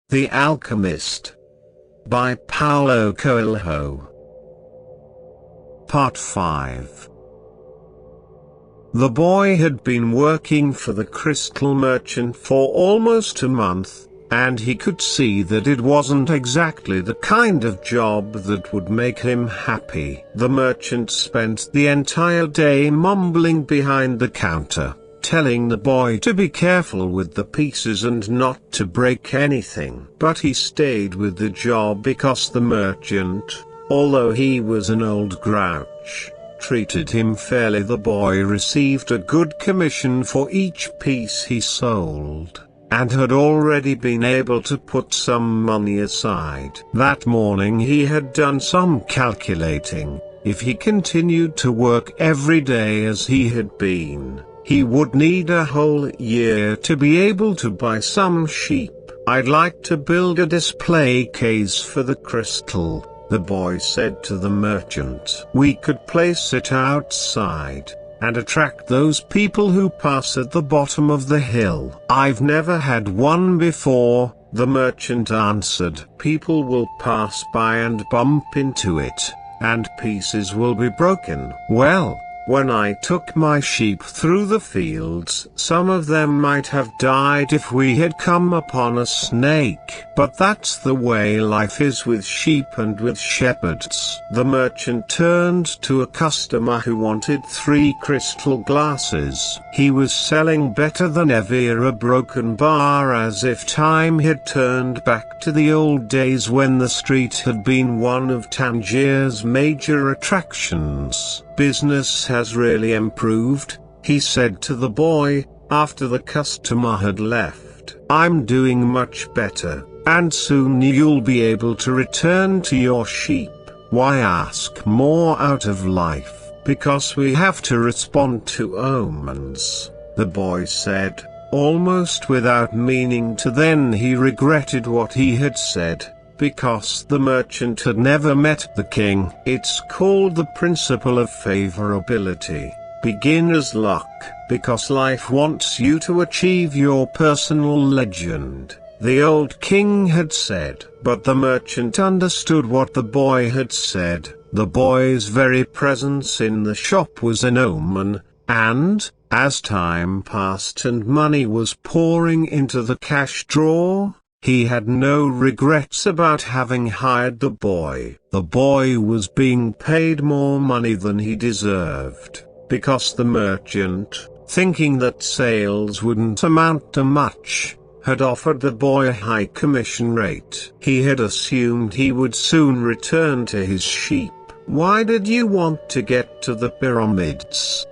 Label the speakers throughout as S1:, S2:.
S1: The Alchemist by Paulo Coelho. Part 5. The boy had been working for the crystal merchant for almost a month, and he could see that it wasn't exactly the kind of job that would make him happy. The merchant spent the entire day mumbling behind the counter, telling the boy to be careful with the pieces and not to break anything. But he stayed with the job because the merchant, although he was an old grouch, treated him fairly. The boy received a good commission for each piece he sold, and had already been able to put some money aside. That morning he had done some calculating. If he continued to work every day as he had been, he would need a whole year to be able to buy some sheep. "I'd like to build a display case for the crystal," the boy said to the merchant. "We could place it outside, and attract those people who pass at the bottom of the hill." "I've never had one before," the merchant answered. "People will pass by and bump into it, and pieces will be broken." "Well, when I took my sheep through the fields, some of them might have died if we had come upon a snake. But that's the way life is with sheep and with shepherds." The merchant turned to a customer who wanted 3 crystal glasses. He was selling better than ever, a broken bar, as if time had turned back to the old days when the street had been one of Tangiers' major attractions. "Business has really improved," he said to the boy, after the customer had left. "I'm doing much better, and soon you'll be able to return to your sheep. Why ask more out of life?" "Because we have to respond to omens," the boy said, almost without meaning to. Then he regretted what he had said, because the merchant had never met the king. "It's called the principle of favorability, beginner's luck, because life wants you to achieve your personal legend," the old king had said. But the merchant understood what the boy had said. The boy's very presence in the shop was an omen, and, as time passed and money was pouring into the cash drawer, he had no regrets about having hired the boy. The boy was being paid more money than he deserved, because the merchant, thinking that sales wouldn't amount to much, had offered the boy a high commission rate. He had assumed he would soon return to his sheep. "Why did you want to get to the pyramids?"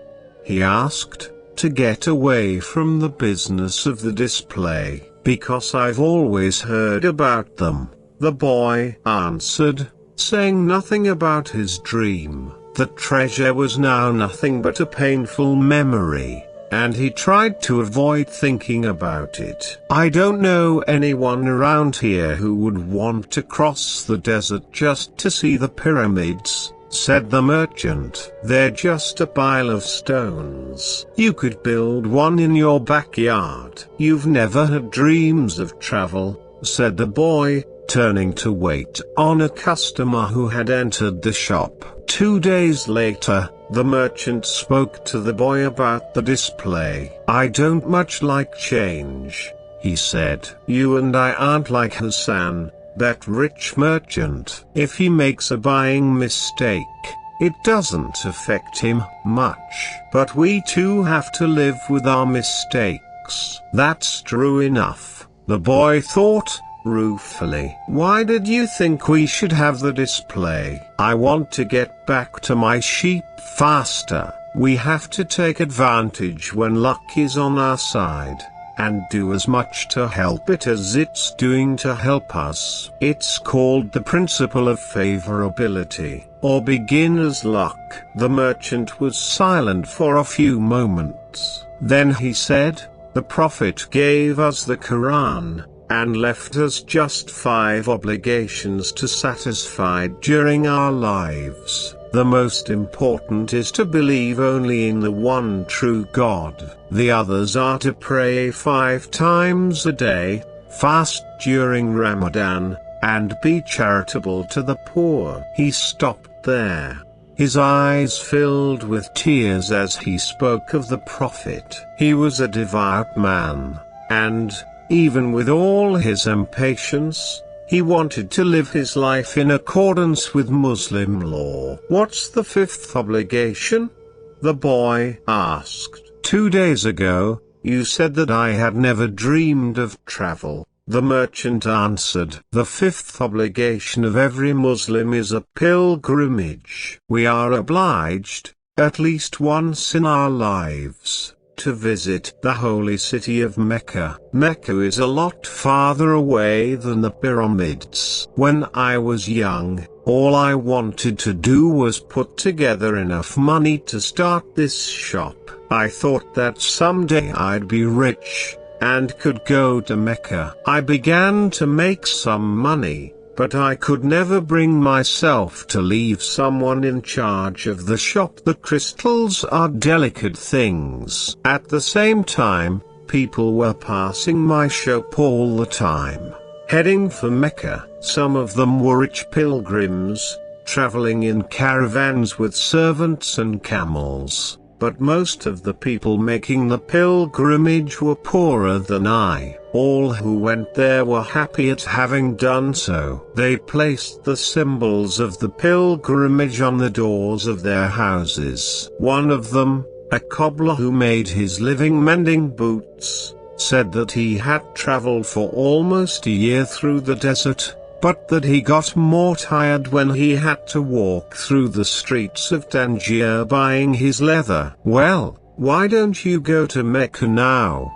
S1: he asked. "To get away from the business of the display, because I've always heard about them," the boy answered, saying nothing about his dream. The treasure was now nothing but a painful memory, and he tried to avoid thinking about it. "I don't know anyone around here who would want to cross the desert just to see the pyramids," said the merchant. "They're just a pile of stones. You could build one in your backyard." "You've never had dreams of travel," said the boy, turning to wait on a customer who had entered the shop. 2 days later, the merchant spoke to the boy about the display. "I don't much like change," he said. "You and I aren't like Hassan, that rich merchant. If he makes a buying mistake, it doesn't affect him much. But we too have to live with our mistakes." "That's true enough," the boy thought, ruefully. "Why did you think we should have the display?" "I want to get back to my sheep faster. We have to take advantage when luck is on our side, and do as much to help it as it's doing to help us. It's called the principle of favorability, or beginner's luck." The merchant was silent for a few moments. Then he said, "The Prophet gave us the Quran, and left us just 5 obligations to satisfy during our lives. The most important is to believe only in the one true God. The others are to pray 5 times a day, fast during Ramadan, and be charitable to the poor." He stopped there. His eyes filled with tears as he spoke of the Prophet. He was a devout man, and, even with all his impatience, he wanted to live his life in accordance with Muslim law. "What's the fifth obligation?" the boy asked. "2 days ago, you said that I had never dreamed of travel," the merchant answered. "The fifth obligation of every Muslim is a pilgrimage. We are obliged, at least once in our lives, to visit the holy city of Mecca. Mecca is a lot farther away than the pyramids. When I was young, all I wanted to do was put together enough money to start this shop. I thought that someday I'd be rich, and could go to Mecca. I began to make some money, but I could never bring myself to leave someone in charge of the shop. The crystals are delicate things. At the same time, people were passing my shop all the time, heading for Mecca. Some of them were rich pilgrims, traveling in caravans with servants and camels. But most of the people making the pilgrimage were poorer than I. All who went there were happy at having done so. They placed the symbols of the pilgrimage on the doors of their houses. One of them, a cobbler who made his living mending boots, said that he had traveled for almost a year through the desert, but that he got more tired when he had to walk through the streets of Tangier buying his leather. "Well, why don't you go to Mecca now?"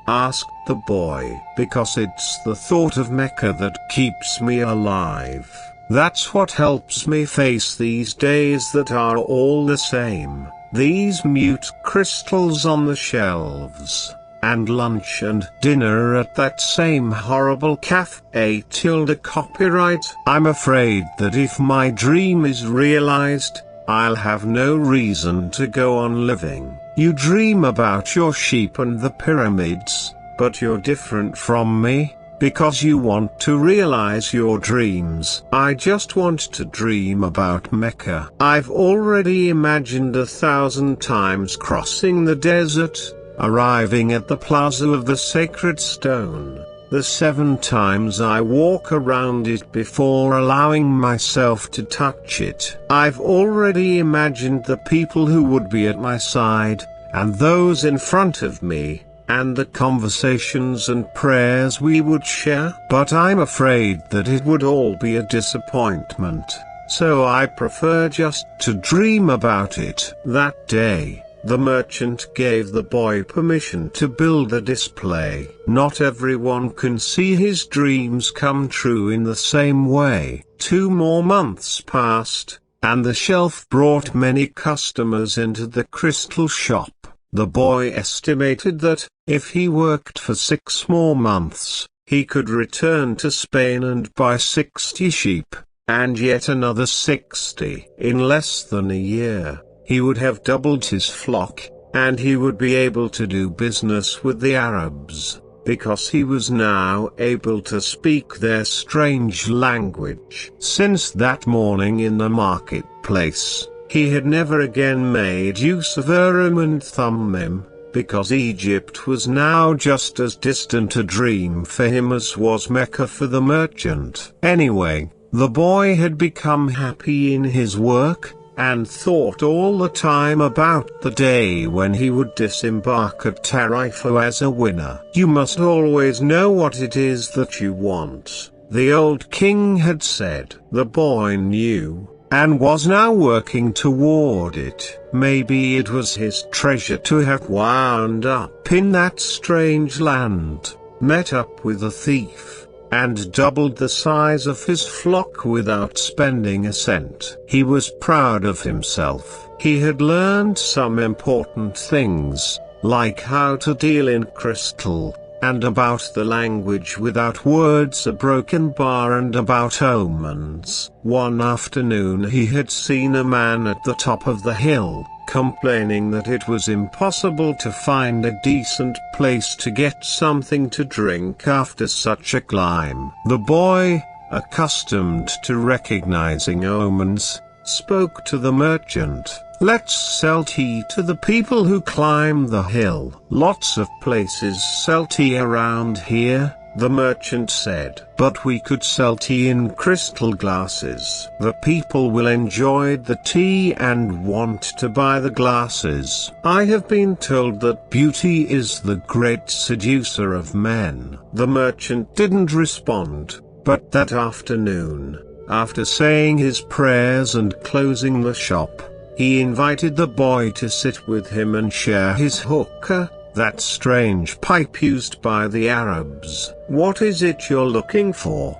S1: asked the boy. "Because it's the thought of Mecca that keeps me alive. That's what helps me face these days that are all the same. These mute crystals on the shelves, and lunch and dinner at that same horrible cafe tilde copyright. I'm afraid that if my dream is realized, I'll have no reason to go on living. You dream about your sheep and the pyramids, but you're different from me, because you want to realize your dreams. I just want to dream about Mecca. I've already imagined 1,000 times crossing the desert, arriving at the plaza of the sacred stone, the 7 times I walk around it before allowing myself to touch it. I've already imagined the people who would be at my side, and those in front of me, and the conversations and prayers we would share. But I'm afraid that it would all be a disappointment, so I prefer just to dream about it." That day, the merchant gave the boy permission to build a display. Not everyone can see his dreams come true in the same way. 2 more months passed, and the shelf brought many customers into the crystal shop. The boy estimated that, if he worked for 6 more months, he could return to Spain and buy 60 sheep, and yet another 60. In less than a year, he would have doubled his flock, and he would be able to do business with the Arabs, because he was now able to speak their strange language. Since that morning in the marketplace, he had never again made use of Urim and Thummim, because Egypt was now just as distant a dream for him as was Mecca for the merchant. Anyway, the boy had become happy in his work, and thought all the time about the day when he would disembark at Tarifa as a winner. "You must always know what it is that you want," the old king had said. The boy knew, and was now working toward it. Maybe it was his treasure to have wound up in that strange land, met up with a thief, and doubled the size of his flock without spending a cent. He was proud of himself. He had learned some important things, like how to deal in crystal, and about the language without words, a broken bar, and about omens. One afternoon he had seen a man at the top of the hill, complaining that it was impossible to find a decent place to get something to drink after such a climb. The boy, accustomed to recognizing omens, spoke to the merchant. "Let's sell tea to the people who climb the hill." "Lots of places sell tea around here," the merchant said. "But we could sell tea in crystal glasses. The people will enjoy the tea and want to buy the glasses. I have been told that beauty is the great seducer of men." The merchant didn't respond, but that afternoon, after saying his prayers and closing the shop, he invited the boy to sit with him and share his hookah, that strange pipe used by the Arabs. "What is it you're looking for?"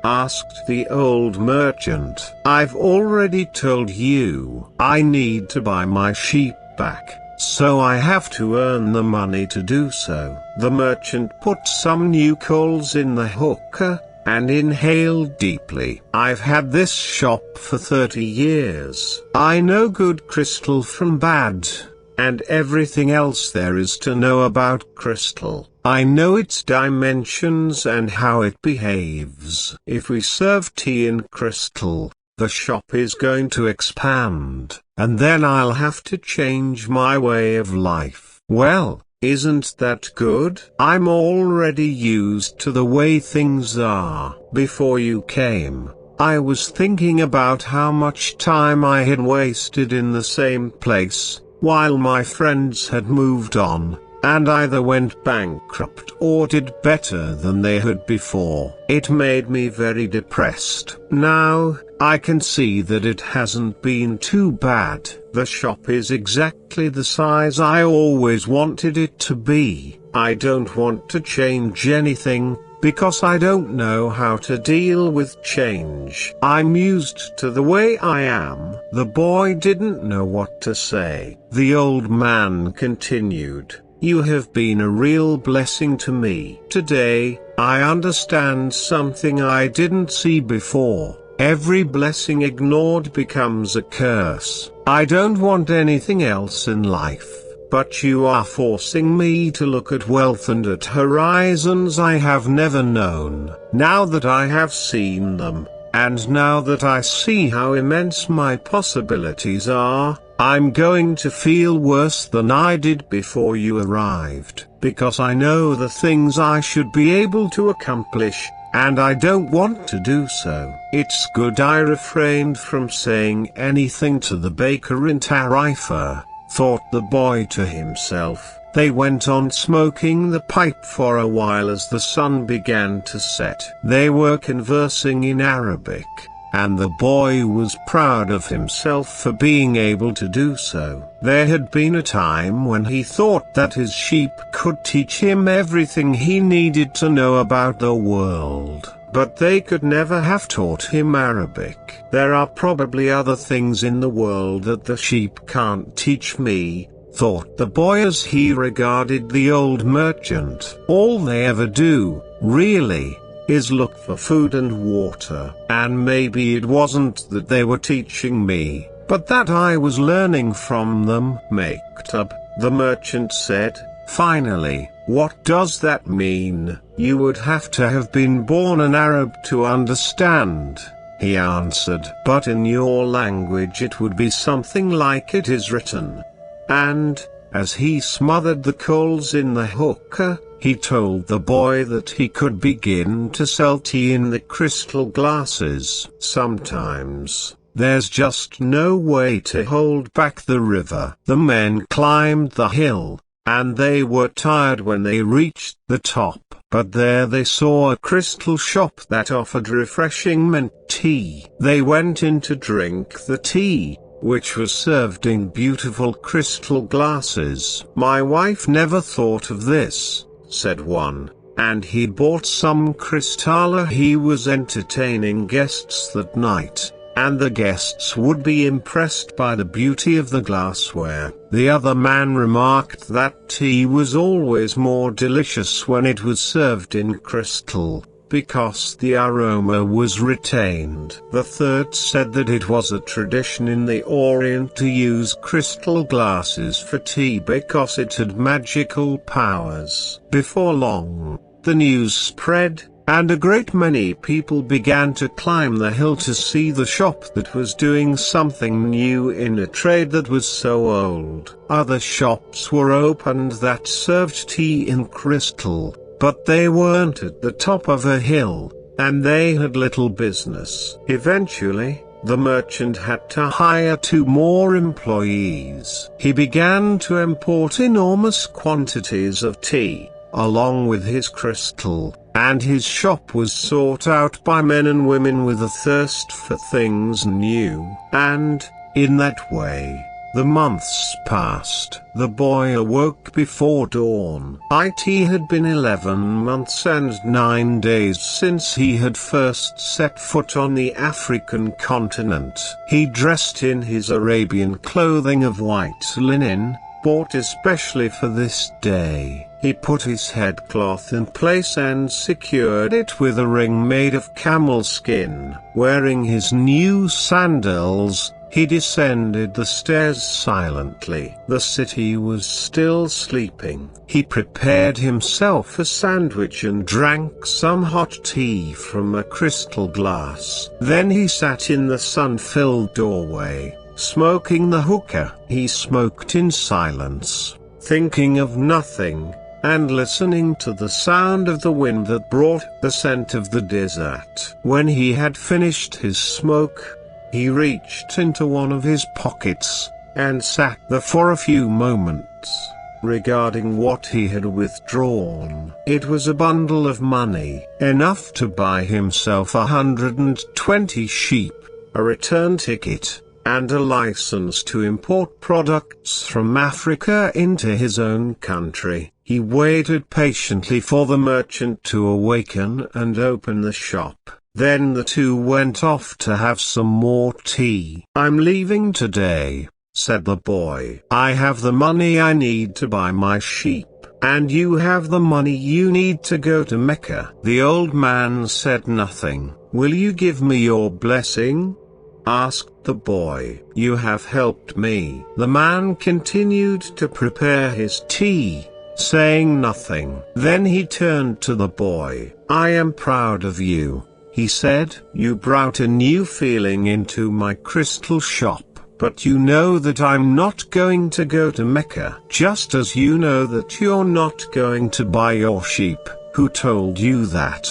S1: asked the old merchant. "I've already told you. I need to buy my sheep back, so I have to earn the money to do so." The merchant put some new coals in the hookah, and inhaled deeply. "I've had this shop for 30 years. I know good crystal from bad, and everything else there is to know about crystal. I know its dimensions and how it behaves. If we serve tea in crystal, the shop is going to expand, and then I'll have to change my way of life." "Well, isn't that good? I'm already used to the way things are. Before you came, I was thinking about how much time I had wasted in the same place, while my friends had moved on, and either went bankrupt or did better than they had before. It made me very depressed. Now, I can see that it hasn't been too bad. The shop is exactly the size I always wanted it to be. I don't want to change anything, because I don't know how to deal with change. I'm used to the way I am." The boy didn't know what to say. The old man continued, "You have been a real blessing to me. Today, I understand something I didn't see before. Every blessing ignored becomes a curse. I don't want anything else in life, but you are forcing me to look at wealth and at horizons I have never known. Now that I have seen them, and now that I see how immense my possibilities are, I'm going to feel worse than I did before you arrived, because I know the things I should be able to accomplish, and I don't want to do so. It's good I refrained from saying anything to the baker in Tarifa," thought the boy to himself. They went on smoking the pipe for a while as the sun began to set. They were conversing in Arabic, and the boy was proud of himself for being able to do so. There had been a time when he thought that his sheep could teach him everything he needed to know about the world, but they could never have taught him Arabic. "There are probably other things in the world that the sheep can't teach me," thought the boy as he regarded the old merchant. "All they ever do, really, is look for food and water. And maybe it wasn't that they were teaching me, but that I was learning from them." "Maktab," the merchant said, finally. "What does that mean?" "You would have to have been born an Arab to understand," he answered. "But in your language it would be something like it is written." And, as he smothered the coals in the hookah, he told the boy that he could begin to sell tea in the crystal glasses. "Sometimes, there's just no way to hold back the river." The men climbed the hill, and they were tired when they reached the top. But there they saw a crystal shop that offered refreshing mint tea. They went in to drink the tea, which was served in beautiful crystal glasses. "My wife never thought of this," said one, and he bought some crystalla. He was entertaining guests that night, and the guests would be impressed by the beauty of the glassware. The other man remarked that tea was always more delicious when it was served in crystal, because the aroma was retained. The third said that it was a tradition in the Orient to use crystal glasses for tea because it had magical powers. Before long, the news spread, and a great many people began to climb the hill to see the shop that was doing something new in a trade that was so old. Other shops were opened that served tea in crystal, but they weren't at the top of a hill, and they had little business. Eventually, the merchant had to hire 2 more employees. He began to import enormous quantities of tea, along with his crystal, and his shop was sought out by men and women with a thirst for things new. And, in that way, the months passed. The boy awoke before dawn. It had been 11 months and 9 days since he had first set foot on the African continent. He dressed in his Arabian clothing of white linen, bought especially for this day. He put his headcloth in place and secured it with a ring made of camel skin. Wearing his new sandals, he descended the stairs silently. The city was still sleeping. He prepared himself a sandwich and drank some hot tea from a crystal glass. Then he sat in the sun-filled doorway, smoking the hookah. He smoked in silence, thinking of nothing, and listening to the sound of the wind that brought the scent of the desert. When he had finished his smoke, he reached into one of his pockets, and sat there for a few moments, regarding what he had withdrawn. It was a bundle of money, enough to buy himself 120 sheep, a return ticket, and a license to import products from Africa into his own country. He waited patiently for the merchant to awaken and open the shop. Then the 2 went off to have some more tea. "I'm leaving today," said the boy. "I have the money I need to buy my sheep, and you have the money you need to go to Mecca." The old man said nothing. "Will you give me your blessing?" asked the boy. "You have helped me." The man continued to prepare his tea, saying nothing. Then he turned to the boy. "I am proud of you," he said. "You brought a new feeling into my crystal shop, but you know that I'm not going to go to Mecca. Just as you know that you're not going to buy your sheep." "Who told you that?"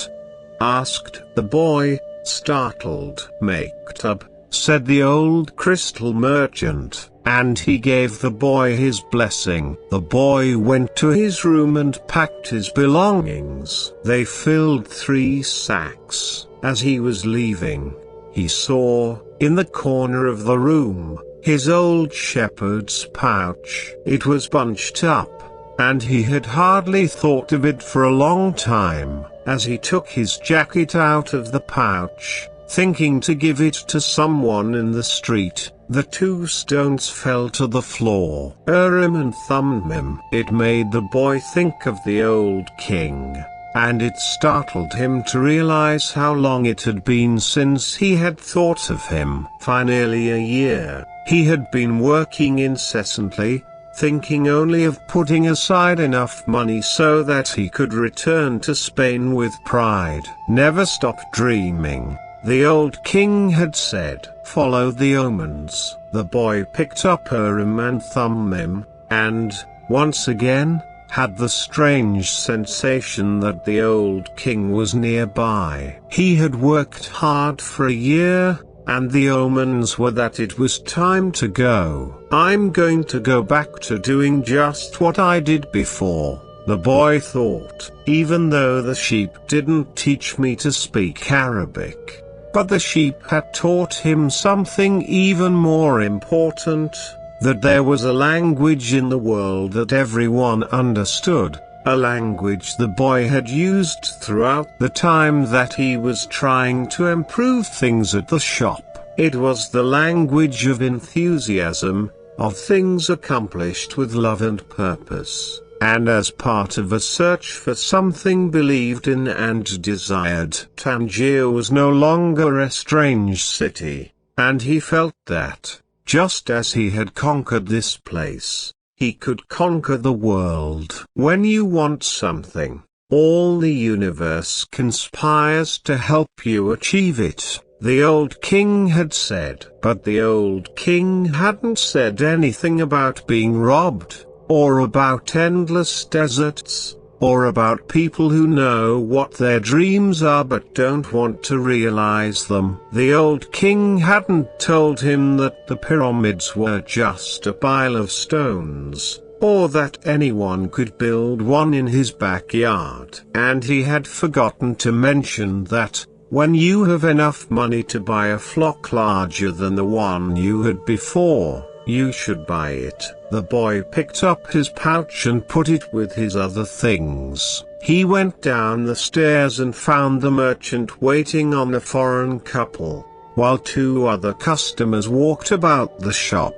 S1: asked the boy, startled. "Maktub," said the old crystal merchant, and he gave the boy his blessing. The boy went to his room and packed his belongings. They filled 3 sacks. As he was leaving, he saw, in the corner of the room, his old shepherd's pouch. It was bunched up, and he had hardly thought of it for a long time. As he took his jacket out of the pouch, thinking to give it to someone in the street, the 2 stones fell to the floor. Urim and Thummim. It made the boy think of the old king, and it startled him to realize how long it had been since he had thought of him. For nearly a year, he had been working incessantly, thinking only of putting aside enough money so that he could return to Spain with pride. "Never stop dreaming," the old king had said. "Follow the omens." The boy picked up Urim and Thummim, and, once again, had the strange sensation that the old king was nearby. He had worked hard for a year, and the omens were that it was time to go. "I'm going to go back to doing just what I did before," the boy thought, "even though the sheep didn't teach me to speak Arabic. But the sheep had taught him something even more important, that there was a language in the world that everyone understood, a language the boy had used throughout the time that he was trying to improve things at the shop. It was the language of enthusiasm, of things accomplished with love and purpose, and as part of a search for something believed in and desired. Tangier was no longer a strange city, and he felt that, just as he had conquered this place, he could conquer the world. When you want something, all the universe conspires to help you achieve it, the old king had said. But the old king hadn't said anything about being robbed, or about endless deserts, or about people who know what their dreams are but don't want to realize them. The old king hadn't told him that the pyramids were just a pile of stones, or that anyone could build one in his backyard. And he had forgotten to mention that, when you have enough money to buy a flock larger than the one you had before, you should buy it. The boy picked up his pouch and put it with his other things. He went down the stairs and found the merchant waiting on a foreign couple, while two other customers walked about the shop,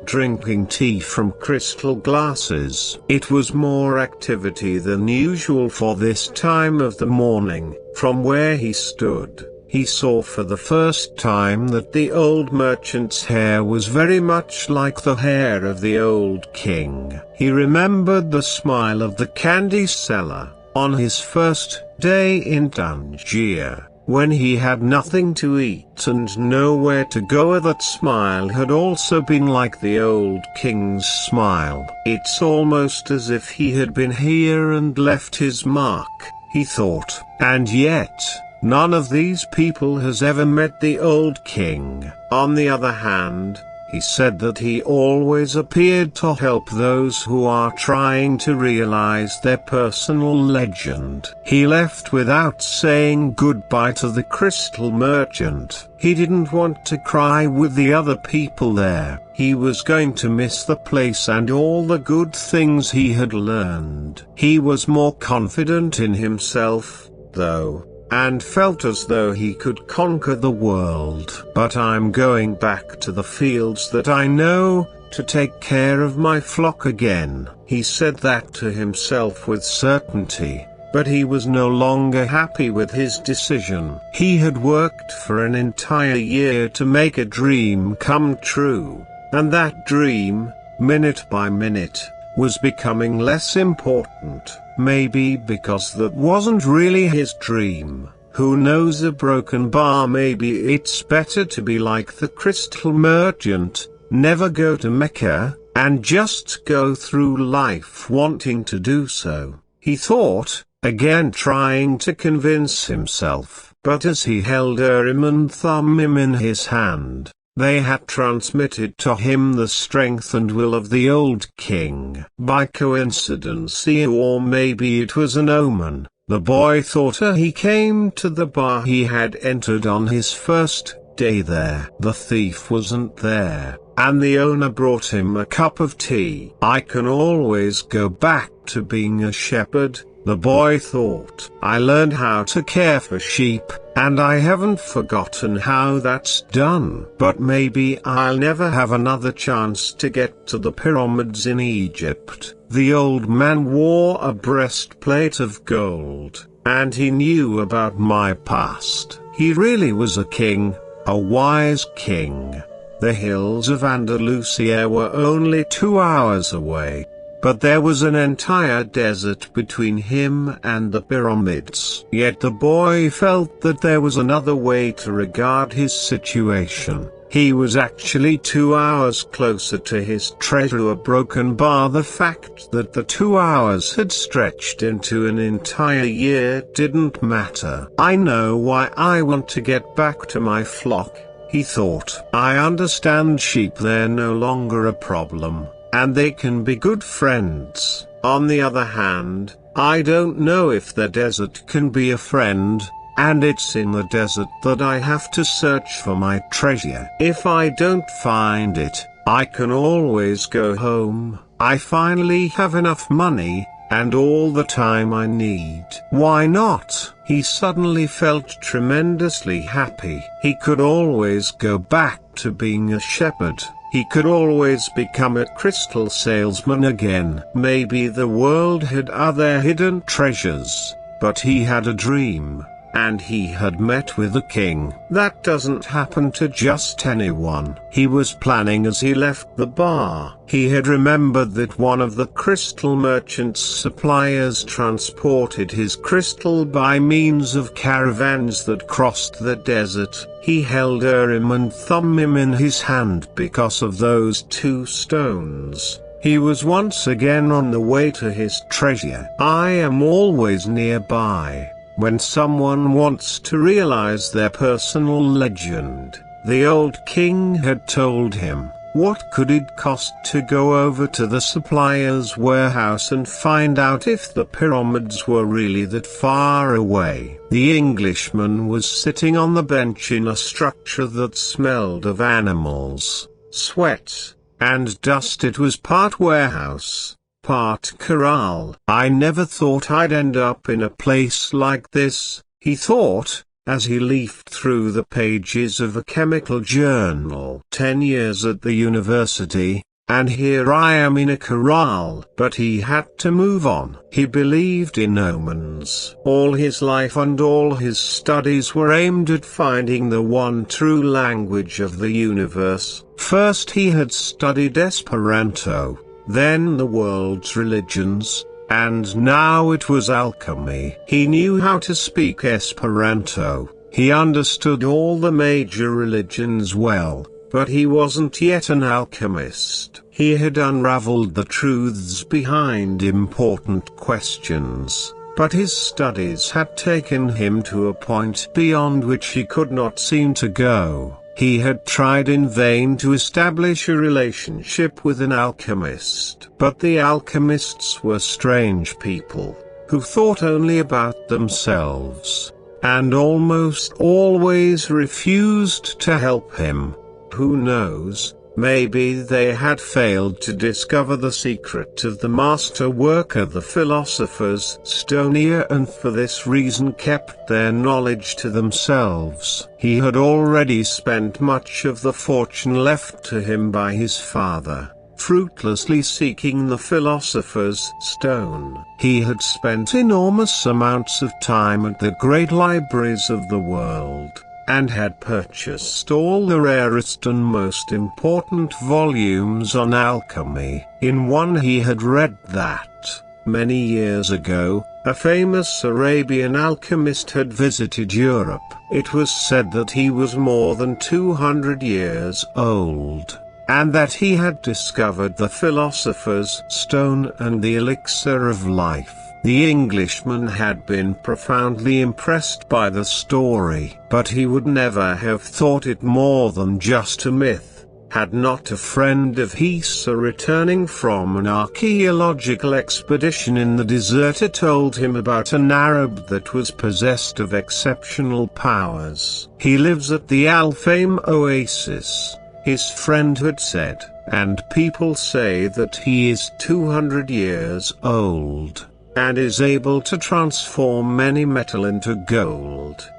S1: drinking tea from crystal glasses. It was more activity than usual for this time of the morning. From where he stood, he saw for the first time that the old merchant's hair was very much like the hair of the old king. He remembered the smile of the candy seller, on his first day in Tangier, when he had nothing to eat and nowhere to go. That smile had also been like the old king's smile. It's almost as if he had been here and left his mark, he thought. And yet, none of these people has ever met the old king. On the other hand, he said that he always appeared to help those who are trying to realize their personal legend. He left without saying goodbye to the crystal merchant. He didn't want to cry with the other people there. He was going to miss the place and all the good things he had learned. He was more confident in himself, though, and felt as though he could conquer the world. But I'm going back to the fields that I know, to take care of my flock again. He said that to himself with certainty, but he was no longer happy with his decision. He had worked for an entire year to make a dream come true, and that dream, minute by minute, was becoming less important. Maybe because that wasn't really his dream. Who knows, a broken bar. Maybe it's better to be like the crystal merchant, never go to Mecca, and just go through life wanting to do so, he thought, again trying to convince himself. But as he held Urim and Thummim in his hand, they had transmitted to him the strength and will of the old king. By coincidence, or maybe it was an omen, the boy thought, he came to the bar he had entered on his first day there. The thief wasn't there, and the owner brought him a cup of tea. I can always go back to being a shepherd, the boy thought. I learned how to care for sheep, and I haven't forgotten how that's done. But maybe I'll never have another chance to get to the pyramids in Egypt. The old man wore a breastplate of gold, and he knew about my past. He really was a king, a wise king. The hills of Andalusia were only 2 hours away, but there was an entire desert between him and the pyramids. Yet the boy felt that there was another way to regard his situation. He was actually 2 hours closer to his treasure, a broken bar. The fact that the 2 hours had stretched into an entire year didn't matter. I know why I want to get back to my flock, he thought. I understand sheep, they're no longer a problem, and they can be good friends. On the other hand, I don't know if the desert can be a friend, and it's in the desert that I have to search for my treasure. If I don't find it, I can always go home. I finally have enough money, and all the time I need. Why not? he suddenly felt tremendously happy. He could always go back to being a shepherd. He could always become a crystal salesman again. Maybe the world had other hidden treasures, but he had a dream, and he had met with a king. That doesn't happen to just anyone. He was planning as he left the bar. He had remembered that one of the crystal merchant's suppliers transported his crystal by means of caravans that crossed the desert. He held Urim and Thummim in his hand because of those two stones. He was once again on the way to his treasure. I am always nearby when someone wants to realize their personal legend. The old king had told him, what could it cost to go over to the supplier's warehouse and find out if the pyramids were really that far away? The Englishman was sitting on the bench in a structure that smelled of animals, sweat, and dust. It was part warehouse, part corral. I never thought I'd end up in a place like this, he thought, as he leafed through the pages of a chemical journal. 10 years at the university, and here I am in a corral. But he had to move on. He believed in omens. All his life and all his studies were aimed at finding the one true language of the universe. First he had studied Esperanto, then the world's religions, and now it was alchemy. He knew how to speak Esperanto, he understood all the major religions well, but he wasn't yet an alchemist. He had unraveled the truths behind important questions, but his studies had taken him to a point beyond which he could not seem to go. He had tried in vain to establish a relationship with an alchemist. But the alchemists were strange people, who thought only about themselves, and almost always refused to help him. Who knows, maybe they had failed to discover the secret of the master worker, the philosopher's stone, and for this reason kept their knowledge to themselves. He had already spent much of the fortune left to him by his father, fruitlessly seeking the philosopher's stone. He had spent enormous amounts of time at the great libraries of the world, and had purchased all the rarest and most important volumes on alchemy. In one he had read that, many years ago, a famous Arabian alchemist had visited Europe. It was said that he was more than 200 years old, and that he had discovered the philosopher's stone and the elixir of life. The Englishman had been profoundly impressed by the story, but he would never have thought it more than just a myth, had not a friend of his returning from an archaeological expedition in the desert told him about an Arab that was possessed of exceptional powers. He lives at the Al-Faim oasis, his friend had said, and people say that he is 200 years old, and is able to transform any metal into gold.